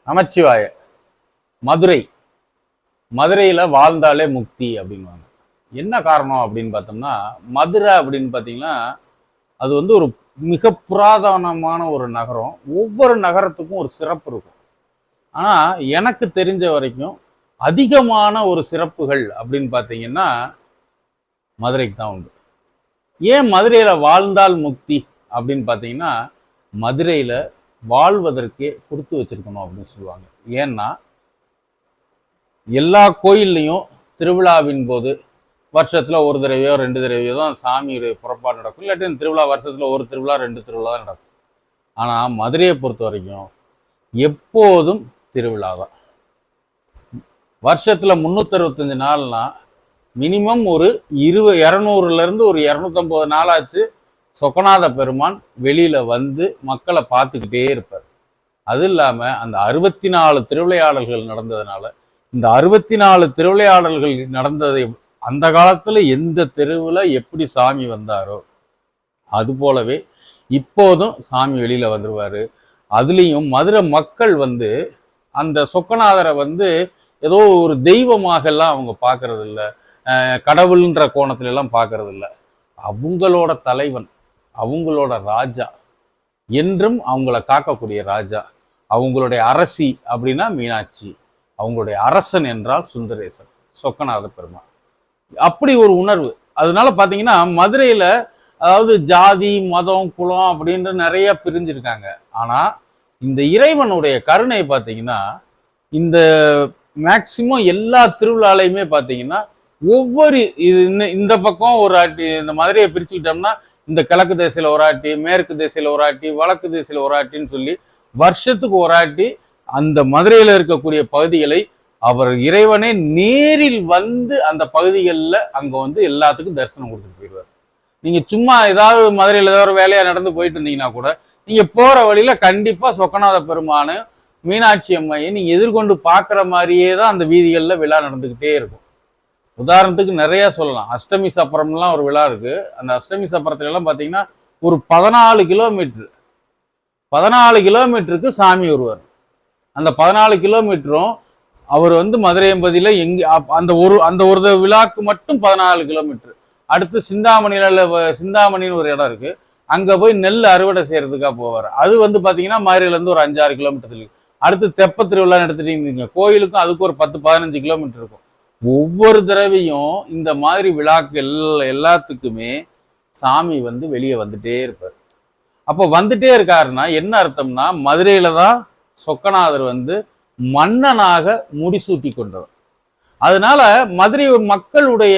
நமச்சிவாய. மதுரை, மதுரையில வாழ்ந்தாலே முக்தி அப்படின்வாங்க. என்ன காரணம் அப்படின்னு பார்த்தோம்னா, மதுரை அப்படின்னு பார்த்தீங்கன்னா அது வந்து ஒரு மிக புராதனமான ஒரு நகரம். ஒவ்வொரு நகரத்துக்கும் ஒரு சிறப்பு இருக்கும். ஆனா எனக்கு தெரிஞ்ச வரைக்கும் அதிகமான ஒரு சிறப்புகள் அப்படின்னு பார்த்தீங்கன்னா மதுரைக்கு தான் உண்டு. ஏன் மதுரையில வாழ்ந்தால் முக்தி அப்படின்னு பார்த்தீங்கன்னா, மதுரையில வாழ்வதற்கே கொடுத்து வச்சிருக்கணும் அப்படின்னு சொல்லுவாங்க. ஏன்னா எல்லா கோயில்லையும் திருவிழாவின் போது வருஷத்துல ஒரு தடவையோ 2 தடவையோ தான் சாமியுடைய புறப்பாடு நடக்கும். இல்லாட்டி திருவிழா வருஷத்துல ஒரு திருவிழா 2 திருவிழா தான் நடக்கும். ஆனா மதுரையை பொறுத்த வரைக்கும் எப்போதும் திருவிழா தான். வருஷத்துல 365 நாள்னா மினிமம் ஒரு 200ல இருந்து ஒரு 250 நாளாச்சு சொக்கநாத பெருமான் வெளியில வந்து மக்களை பார்த்துக்கிட்டே இருப்பார். அது இல்லாம அந்த 64 திருவிளையாடல்கள் நடந்ததுனால இந்த 64 திருவிளையாடல்கள் நடந்ததை அந்த காலத்துல எந்த தெருவுல எப்படி சாமி வந்தாரோ அது போலவே இப்போதும் சாமி வெளியில வந்துருவாரு. அதுலேயும் மதுரை மக்கள் வந்து அந்த சொக்கநாதரை வந்து ஏதோ ஒரு தெய்வமாக எல்லாம் அவங்க பார்க்கறது இல்லை, கடவுள்ன்ற கோணத்துல எல்லாம் பார்க்கறது இல்லை. அவங்களோட தலைவன், அவங்களோட ராஜா, என்றும் அவங்கள காக்கக்கூடிய ராஜா. அவங்களுடைய அரசி அப்படின்னா மீனாட்சி, அவங்களுடைய அரசன் என்றால் சுந்தரேசன், சொக்கநாத பெருமான். அப்படி ஒரு உணர்வு. அதனால பாத்தீங்கன்னா மதுரையில அதாவது ஜாதி மதம் குலம் அப்படின்ற நிறைய பிரிஞ்சிருக்காங்க. ஆனா இந்த இறைவனுடைய கருணை பார்த்தீங்கன்னா இந்த மேக்சிமம் எல்லா திருவிழாலையுமே பார்த்தீங்கன்னா ஒவ்வொரு இந்த பக்கம் ஒரு ஆட்டி, இந்த மதுரையை பிரிச்சுக்கிட்டோம்னா இந்த கிழக்கு திசையில ஒரு ஆட்டி, மேற்கு திசையில ஒரு ஆட்டி, வடக்கு திசையில ஒரு ஆட்டின்னு சொல்லி வருஷத்துக்கு ஒரு ஆட்டி அந்த மதுரையில இருக்கக்கூடிய பகுதிகளை அவர் இறைவனே நேரில் வந்து அந்த பகுதிகளில் அங்க வந்து எல்லாத்துக்கும் தரிசனம் கொடுத்துட்டு போயிடுவார். நீங்க சும்மா ஏதாவது மதுரையில் ஏதாவது ஒரு வேலையா நடந்து போயிட்டு இருந்தீங்கன்னா கூட நீங்க போற வழியில கண்டிப்பா சொக்கநாத பெருமானு மீனாட்சி அம்மையை நீங்க எதிர்கொண்டு பார்க்குற மாதிரியே தான் அந்த வீதிகளில் விழா நடந்துக்கிட்டே இருக்கும். உதாரணத்துக்கு நிறைய சொல்லலாம். அஷ்டமி சப்பரம்லாம் ஒரு விழா இருக்கு. அந்த அஷ்டமி சப்பரத்துல எல்லாம் பார்த்தீங்கன்னா ஒரு 14 கிலோமீட்டருக்கு சாமி வருவார். அந்த 14 கிலோமீட்டரும் அவர் வந்து மதுரை எம்பதியில அந்த ஒரு விழாக்கு மட்டும் 14 கிலோமீட்டர். அடுத்து சிந்தாமணின்னு ஒரு இடம் இருக்கு. அங்க போய் நெல் அறுவடை செய்யறதுக்காக போவார். அது வந்து பாத்தீங்கன்னா மதுரையில இருந்து ஒரு 5-6 கிலோமீட்டர். அடுத்து தெப்ப திருவிழான்னு எடுத்துட்டீங்க, கோயிலுக்கும் அதுக்கு ஒரு 10-15 கிலோமீட்டர் இருக்கும். ஒவ்வொரு தடவையும் இந்த மாதிரி விழாக்கள் எல்லாத்துக்குமே சாமி வந்து வெளியே வந்துட்டே இருப்பார். அப்போ வந்துட்டே இருக்காருன்னா என்ன அர்த்தம்னா மதுரையில தான் சொக்கநாதர் வந்து மன்னனாக முடிசூட்டி கொண்டவர். அதனால மதுரை மக்களுடைய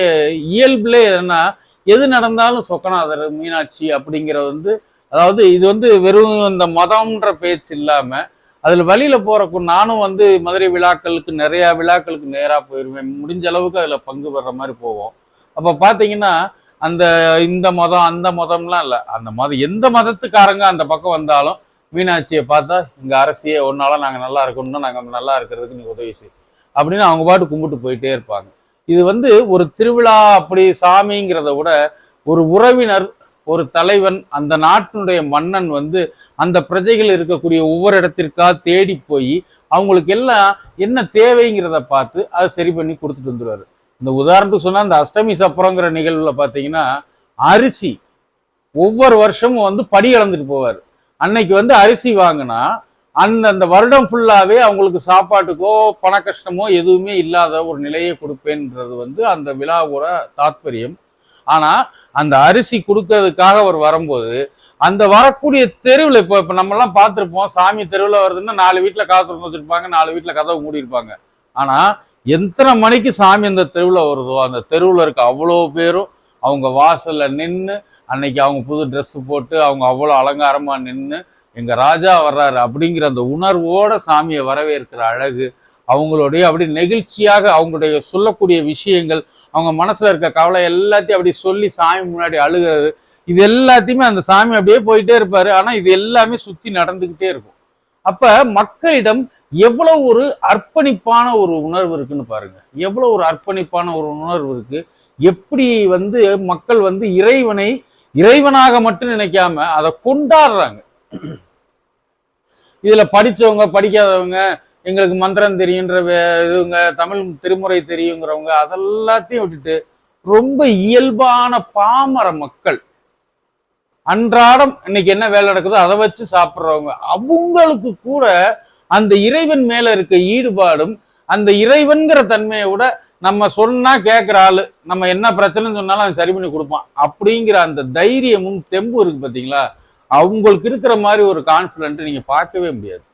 இயல்புல என்னன்னா எது நடந்தாலும் சொக்கநாதர் மீனாட்சி அப்படிங்கிற வந்து, அதாவது இது வந்து வெறும் இந்த மதம்ன்ற பேச்சு இல்லாம அதுல வழியில போறக்கு நானும் வந்து மதுரை விழாக்களுக்கு நிறைய விழாக்களுக்கு நேரா போயிருவேன். முடிஞ்ச அளவுக்கு அதுல பங்கு பெற மாதிரி போவோம். அப்ப பாத்தீங்கன்னா அந்த இந்த மதம் அந்த மதம்லாம் இல்லை, அந்த மதம் எந்த மதத்துக்காரங்க அந்த பக்கம் வந்தாலும் மீனாட்சியை பார்த்தா இங்க அரசியே ஒன்னால நாங்க நல்லா இருக்கணும்னா நாங்க நல்லா இருக்கிறதுக்கு நீ உதவி செய் அப்படின்னு அவங்க பாட்டு கும்பிட்டு போயிட்டே இருப்பாங்க. இது வந்து ஒரு திருவிழா அப்படி சாமிங்கிறத விட ஒரு உறவினர், ஒரு தலைவன், அந்த நாட்டினுடைய மன்னன் வந்து அந்த பிரஜைகள் இருக்கக்கூடிய ஒவ்வொரு இடத்திற்கா தேடி போய் அவங்களுக்கு எல்லாம் என்ன தேவைங்கிறத பார்த்து அதை சரி பண்ணி கொடுத்துட்டு வந்துடுவாரு. இந்த உதாரணத்துக்கு சொன்னா இந்த அஷ்டமி சப்பரங்கிற நிகழ்வுல பாத்தீங்கன்னா அரிசி ஒவ்வொரு வருஷமும் வந்து படி கலந்துட்டு போவார். அன்னைக்கு வந்து அரிசி வாங்கினா அந்த வருடம் ஃபுல்லாவே அவங்களுக்கு சாப்பாட்டுக்கோ பண கஷ்டமோ எதுவுமே இல்லாத ஒரு நிலையை கொடுப்பேன்றது வந்து அந்த விழாவோட தாத்பரியம். ஆனா அந்த அரிசி கொடுக்கறதுக்காக அவர் வரும்போது அந்த வரக்கூடிய தெருவில் இப்ப நம்ம எல்லாம் பார்த்திருப்போம், சாமி தெருவில் வருதுன்னா 4 வீட்டுல காசு வச்சிருப்பாங்க, 4 வீட்டுல கதவு மூடி இருப்பாங்க. ஆனா எத்தனை மணிக்கு சாமி அந்த தெருவில் வருதோ அந்த தெருவில் இருக்க அவ்வளோ பேரும் அவங்க வாசல்ல நின்று அன்னைக்கு அவங்க புது ட்ரெஸ் போட்டு அவங்க அவ்வளோ அலங்காரமா நின்று எங்க ராஜா வர்றாரு அப்படிங்கிற அந்த உணர்வோட சாமியை வரவேற்கிற அழகு, அவங்களுடைய அப்படி நெகிழ்ச்சியாக அவங்களுடைய சொல்லக்கூடிய விஷயங்கள், அவங்க மனசுல இருக்க கவலை எல்லாத்தையும் அப்படி சொல்லி சாமி முன்னாடி அழுகிறது, இது எல்லாத்தையுமே அந்த சாமி அப்படியே போயிட்டே இருப்பாரு. ஆனா இது எல்லாமே சுத்தி நடந்துகிட்டே இருக்கும். அப்ப மக்களிடம் எவ்வளவு ஒரு அர்ப்பணிப்பான ஒரு உணர்வு இருக்குன்னு பாருங்க. எவ்வளவு ஒரு அர்ப்பணிப்பான ஒரு உணர்வு இருக்கு. எப்படி வந்து மக்கள் வந்து இறைவனை இறைவனாக மட்டும் நினைக்காம அதை கொண்டாடுறாங்க. இதுல படிச்சவங்க படிக்காதவங்க எங்களுக்கு மந்திரம் தெரியுன்ற இதுங்க, தமிழ் திருமுறை தெரியுங்கிறவங்க அதெல்லாத்தையும் விட்டுட்டு ரொம்ப இயல்பான பாமர மக்கள், அன்றாடம் இன்னைக்கு என்ன வேலை நடக்குதோ அதை வச்சு சாப்பிட்றவங்க, அவங்களுக்கு கூட அந்த இறைவன் மேல இருக்க ஈடுபாடும், அந்த இறைவன்கிற தன்மையை விட நம்ம சொன்னா கேட்கிற ஆளு, நம்ம என்ன பிரச்சனைன்னு சொன்னாலும் அவன் சரி பண்ணி கொடுப்பான் அப்படிங்கிற அந்த தைரியமும் தெம்பு இருக்கு பாத்தீங்களா, அவங்களுக்கு இருக்கிற மாதிரி ஒரு கான்பிடன்ட் நீங்க பார்க்கவே முடியாது.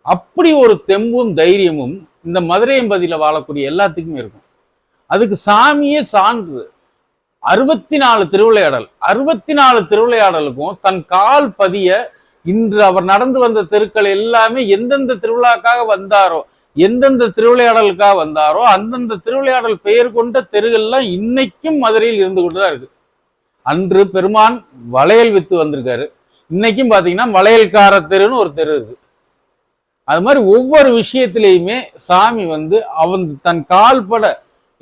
அப்படி ஒரு தெம்பும் தைரியமும் இந்த மதுரையம்பதியில வாழக்கூடிய எல்லாத்துக்குமே இருக்கும். அதுக்கு சாமியே சான்று. 64 திருவிளையாடல், 64 திருவிளையாடலுக்கும் தன் கால் பதிய இன்று அவர் நடந்து வந்த தெருக்கள் எல்லாமே எந்தெந்த திருவிழாக்காக வந்தாரோ, எந்தெந்த திருவிளையாடலுக்காக வந்தாரோ அந்தந்த திருவிளையாடல் பெயர் கொண்ட தெருகள்லாம் இன்னைக்கும் மதுரையில் இருந்து கொண்டுதான் இருக்கு. அன்று பெருமான் வளையல் வித்து வந்திருக்காரு, இன்னைக்கும் பாத்தீங்கன்னா வளையல்கார தெருன்னு ஒரு தெரு இருக்கு. அது மாதிரி ஒவ்வொரு விஷயத்திலையுமே சாமி அவன் தன் கால்பட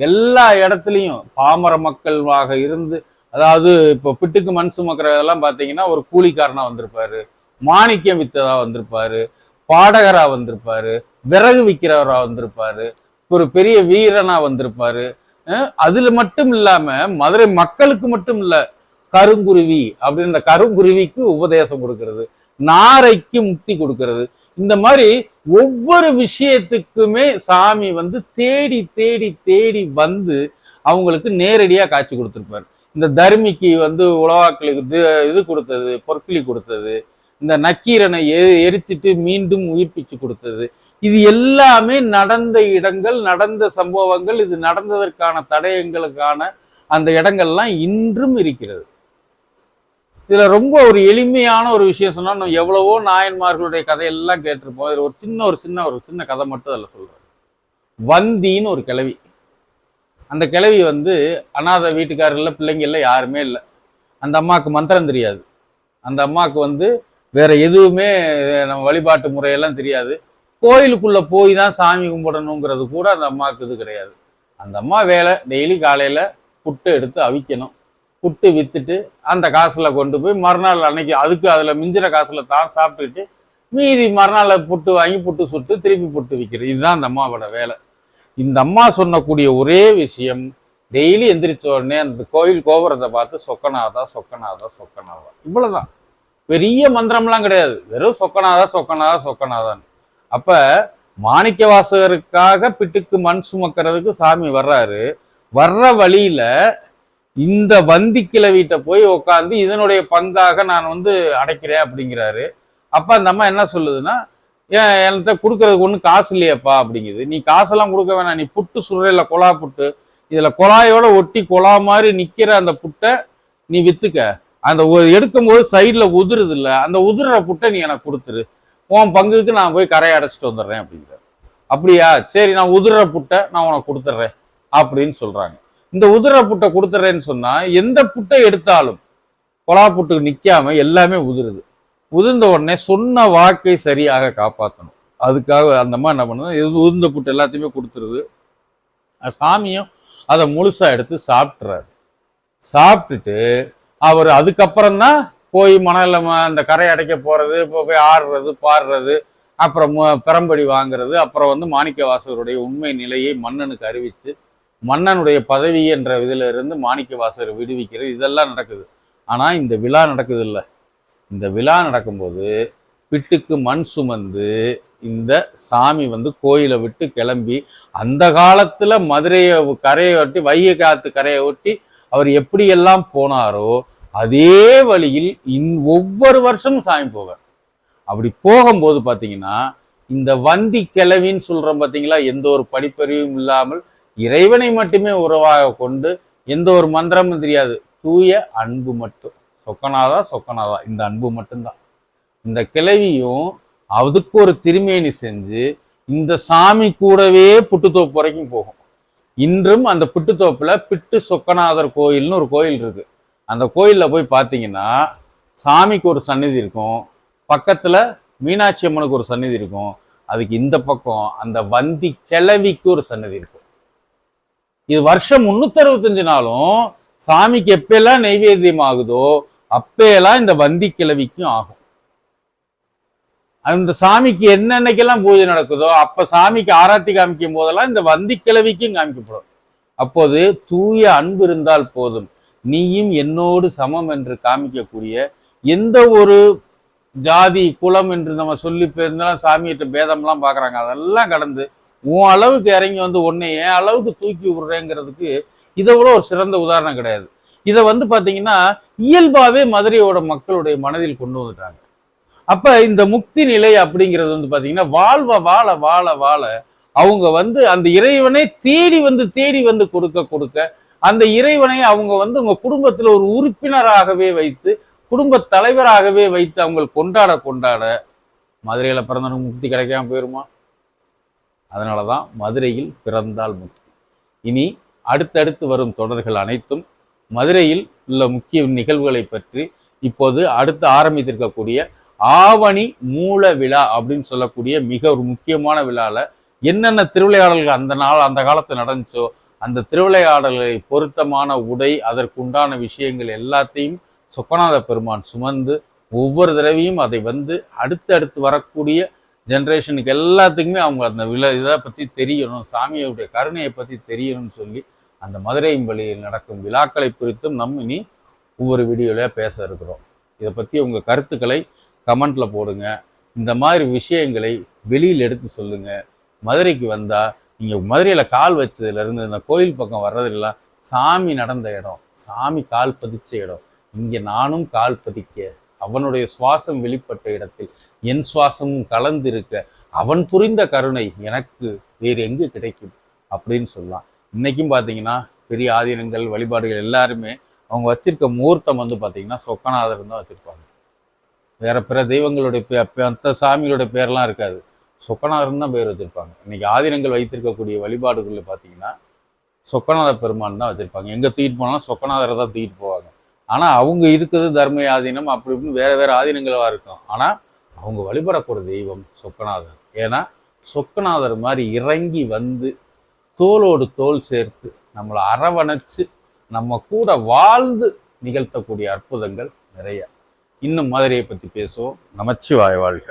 எல்லா இடத்துலையும் பாமர மக்களாக இருந்து, அதாவது இப்போ பிட்டுக்கு மண் சுமக்கிறதெல்லாம் பார்த்தீங்கன்னா ஒரு கூலிக்காரனா வந்திருப்பாரு, மாணிக்கம் வித்ததா வந்திருப்பாரு, பாடகரா வந்திருப்பாரு, விறகு விற்கிறவரா வந்திருப்பாரு, ஒரு பெரிய வீரனா வந்திருப்பாரு. அதுல மட்டும் இல்லாம மதுரை மக்களுக்கு மட்டும் இல்ல, கருங்குருவி அப்படின்ற கருங்குருவிக்கு உபதேசம் கொடுக்கறது, நாரைக்கு முக்தி கொடுக்கறது, இந்த மாதிரி ஒவ்வொரு விஷயத்துக்குமே சாமி தேடி தேடி தேடி அவங்களுக்கு நேரடியா காட்சி கொடுத்திருப்பாரு. இந்த தர்மிக்கு உலவாக்களுக்கு இது கொடுத்தது, பொற்கிளி கொடுத்தது, இந்த நக்கீரனை எரிச்சிட்டு மீண்டும் உயிர்ப்பிச்சு கொடுத்தது, இது எல்லாமே நடந்த இடங்கள், நடந்த சம்பவங்கள். இது நடந்ததற்கான தடயங்களுக்கான அந்த இடங்கள்லாம் இன்றும் இருக்கிறது. இதுல ரொம்ப ஒரு எளிமையான ஒரு விஷயம் சொன்னா, நம்ம எவ்வளவோ நாயன்மார்களுடைய கதையெல்லாம் கேட்டிருப்போம். இதுல ஒரு சின்ன கதை மட்டும் அதில் சொல்றேன். வந்தின்னு ஒரு கிழவி. அந்த கிழவி அனாதை வீட்டுக்காரர்கள பிள்ளைங்கள்ல யாருமே இல்லை. அந்த அம்மாவுக்கு மந்திரம் தெரியாது, அந்த அம்மாவுக்கு வேற எதுவுமே நம்ம வழிபாட்டு முறையெல்லாம் தெரியாது. கோயிலுக்குள்ள போய் தான் சாமி கும்பிடணுங்கிறது கூட அந்த அம்மாவுக்கு இது கிடையாது. அந்த அம்மா வேலை டெய்லி காலையில புட்டு எடுத்து அவிக்கணும், புட்டு வித்துட்டு அந்த காசுல கொண்டு போய் மறுநாள் அன்னைக்கு அதுக்கு அதுல மிஞ்சிற காசுல தான் சாப்பிட்டுட்டு மீதி மறுநாள் புட்டு வாங்கி புட்டு சுட்டு திருப்பி புட்டு விற்கிறது. இதுதான் அந்த அம்மாவோட வேலை. இந்த அம்மா சொன்னக்கூடிய ஒரே விஷயம், டெய்லி எந்திரிச்ச உடனே அந்த கோயில் கோபுரத்தை பார்த்து சொக்கநாதா சொக்கநாதா சொக்கநாதா, இவ்வளவுதான். பெரிய மந்திரம்லாம் கிடையாது, வெறும் சொக்கநாதா சொக்கநாதா சொக்கநாதான். அப்ப மாணிக்க வாசகருக்காக பிட்டுக்கு மண் சுமக்கிறதுக்கு சாமி வர்றாரு. வர்ற வழியில இந்த வந்தி கிழவிட்ட போய் உட்காந்து இதனுடைய பங்காக நான் அடைக்கிறேன் அப்படிங்கிறாரு. அப்ப அந்த அம்மா என்ன சொல்லுதுன்னா, ஏன் என்கிட்ட கொடுக்கறதுக்கு ஒன்றும் காசு இல்லையாப்பா அப்படிங்குது. நீ காசெல்லாம் கொடுக்க வேணாம், நீ புட்டு சுடுற கொலா புட்டு, இதுல கொலாயோட ஒட்டி கொலா மாதிரி நிக்கிற அந்த புட்டை நீ வித்துக்க, அந்த எடுக்கும் போது சைட்ல உதிருது இல்ல, அந்த உதிர புட்டை நீ எனக்கு கொடுத்துரு, உன் பங்குக்கு நான் போய் கரையை அடைச்சிட்டு வந்துடுறேன் அப்படிங்கிறார். அப்படியா, சரி நான் உதிர புட்டை நான் உனக்கு கொடுத்துட்றேன் அப்படின்னு சொல்றாங்க. இந்த உதிர புட்டை கொடுத்துறேன்னு சொன்னா எந்த புட்டை எடுத்தாலும் கொலா புட்டுக்கு நிக்காம எல்லாமே உதிருது. உதிர்ந்த உடனே சொன்ன வாக்கை சரியாக காப்பாற்றணும். அதுக்காக அந்த அம்மா என்ன பண்ணுது, உதிர்ந்த புட்டு எல்லாத்தையுமே கொடுத்துருது. சாமியும் அதை முழுசா எடுத்து சாப்பிட்றாரு. சாப்பிட்டுட்டு அவர் அதுக்கப்புறம் தான் போய் மணல அந்த கரை அடைக்க போறது, போய் ஆடுறது பாடுறது, அப்புறம் பெரம்படி வாங்குறது, அப்புறம் மாணிக்க வாசகருடைய உண்மை நிலையை மன்னனுக்கு அறிவித்து மன்னனுடைய பதவி என்ற இதில இருந்து மாணிக்க வாசகரை விடுவிக்கிறது, இதெல்லாம் நடக்குது. ஆனா இந்த விழா நடக்குது இல்லை, இந்த விழா நடக்கும்போது பிட்டுக்கு மண் சுமந்து இந்த சாமி கோயிலை விட்டு கிளம்பி அந்த காலத்துல மதுரையை கரையை ஒட்டி வைகை காத்து கரையை ஒட்டி அவர் எப்படியெல்லாம் போனாரோ அதே வழியில் ஒவ்வொரு வருஷமும் சாமி போவார். அப்படி போகும்போது பாத்தீங்கன்னா இந்த வந்தி கிழவின்னு சொல்றோம் பாத்தீங்களா, எந்த ஒரு படிப்பறிவும் இல்லாமல் இறைவனை மட்டுமே உறவாக கொண்டு எந்த ஒரு மந்திரமும் தெரியாது, தூய அன்பு மட்டும், சொக்கநாதா சொக்கநாதா, இந்த அன்பு மட்டும்தான். இந்த கிழவியும் அதுக்கு ஒரு திருமேனி செஞ்சு இந்த சாமி கூடவே புட்டுத்தோப்பு வரைக்கும் போகும். இன்றும் அந்த புட்டுத்தோப்புல பிட்டு சொக்கநாதர் கோயில்னு ஒரு கோயில் இருக்கு. அந்த கோயில்ல போய் பார்த்தீங்கன்னா சாமிக்கு ஒரு சந்நிதி இருக்கும், பக்கத்துல மீனாட்சி அம்மனுக்கு ஒரு சந்நிதி இருக்கும், அதுக்கு இந்த பக்கம் அந்த வந்தி கிழவிக்கு ஒரு சந்நிதி இருக்கும். இது வருஷம் 365 நாளும் சாமிக்கு எப்பெல்லாம் நெய்வேத்தியம் ஆகுதோ அப்பெல்லாம் இந்த வந்தி கிழவிக்கும் ஆகும். அந்த சாமிக்கு என்னென்னைக்கெல்லாம் பூஜை நடக்குதோ அப்ப சாமிக்கு ஆராத்தி காமிக்கும் போதெல்லாம் இந்த வந்திக்கிழவிக்கும் காமிக்கப்படும். அப்போது தூய அன்பு இருந்தால் போதும், நீயும் என்னோடு சமம் என்று காமிக்கக்கூடிய எந்த ஒரு ஜாதி குலம் என்று நம்ம சொல்லி இருந்தாலும் சாமியிட்ட பேதம்லாம் பாக்குறாங்க, அதெல்லாம் கடந்து உன் அளவுக்கு இறங்கி வந்து உன்னை என் அளவுக்கு தூக்கி விடுறேங்கிறதுக்கு இதை விட ஒரு சிறந்த உதாரணம் கிடையாது. இதை வந்து பாத்தீங்கன்னா இயல்பாவே மதுரையோட மக்களுடைய மனதில் கொண்டு வந்துட்டாங்க. அப்ப இந்த முக்தி நிலை அப்படிங்கிறது வந்து பாத்தீங்கன்னா வாழ வாழ வாழ அவங்க வந்து அந்த இறைவனை தேடி வந்து கொடுக்க அந்த இறைவனை அவங்க வந்து உங்க குடும்பத்துல ஒரு உறுப்பினராகவே வைத்து குடும்ப தலைவராகவே வைத்து அவங்க கொண்டாட மதுரையில பிறந்தவனுக்கு முக்தி கிடைக்காம போயிருமா? அதனாலதான் மதுரையில் பிறந்தால் முக்தி. இனி அடுத்தடுத்து வரும் தொடர்கள் அனைத்தும் மதுரையில் உள்ள முக்கிய நிகழ்வுகளை பற்றி இப்போது அடுத்து ஆரம்பித்திருக்கக்கூடிய ஆவணி மூல விழா அப்படின்னு சொல்லக்கூடிய மிக ஒரு முக்கியமான விழால என்னென்ன திருவிளையாடல்கள் அந்த காலத்துல நடந்துச்சோ அந்த திருவிளையாடல்களை பொருத்தமான உடை அதற்குண்டான விஷயங்கள் எல்லாத்தையும் சொக்கநாத பெருமான் சுமந்து ஒவ்வொரு தடவையும் அதை வந்து அடுத்து வரக்கூடிய ஜென்ரேஷனுக்கு எல்லாத்துக்குமே அவங்க அந்த இதை பத்தி தெரியணும், சாமியோடைய கருணையை பத்தி தெரியணும்னு சொல்லி அந்த மதுரை வழியில் நடக்கும் விழாக்களை குறித்தும் நம்ம இனி ஒவ்வொரு வீடியோல பேச இருக்கிறோம். இதை பத்தி உங்க கருத்துக்களை கமெண்ட்ல போடுங்க. இந்த மாதிரி விஷயங்களை வெளியில் எடுத்து சொல்லுங்க. மதுரைக்கு வந்தா நீங்க மதுரையில கால் வச்சதுல இருந்து இந்த கோயில் பக்கம் வர்றதெல்லாம் சாமி நடந்த இடம், சாமி கால் பதிச்ச இடம். இங்க நானும் கால் பதிக்க அவனுடைய சுவாசம் வெளிப்பட்ட இடத்தில் என் சுவாசமும் கலந்திருக்க அவன் புரிந்த கருணை எனக்கு வேறு எங்கு கிடைக்கும் அப்படின்னு சொல்லலாம். இன்னைக்கும் பாத்தீங்கன்னா பெரிய ஆதீனங்கள் வழிபாடுகள் எல்லாருமே அவங்க வச்சிருக்க முகூர்த்தம் வந்து பாத்தீங்கன்னா சொக்கநாதர் தான் வச்சிருப்பாங்க. வேற பிற தெய்வங்களுடைய மற்ற சாமிகளுடைய பேர்லாம் இருக்காது, சொக்கநாதர் தான் பேர் வச்சிருப்பாங்க. இன்னைக்கு ஆதீனங்கள் வைத்திருக்கக்கூடிய வழிபாடுகளில் பார்த்தீங்கன்னா சொக்கநாத பெருமான் தான் வச்சிருப்பாங்க. எங்க தூக்கிட்டு போனாலும் சொக்கநாதரை தான் தூக்கிட்டு போவாங்க. ஆனா அவங்க இருக்கிறது தர்ம ஆதீனம் அப்படி இப்படின்னு வேற ஆதீனங்களா இருக்கும். ஆனா அவங்க வழிபடக்கூடிய தெய்வம் சொக்கநாதர். ஏன்னா சொக்கநாதர் மாதிரி இறங்கி வந்து தோளோடு தோல் சேர்த்து நம்மளை அரவணைச்சு நம்ம கூட வாழ்ந்து நிகழ்த்தக்கூடிய அற்புதங்கள் நிறைய. இன்னும் மதுரையை பத்தி பேசுவோம். நமச்சிவாய வாழ்க.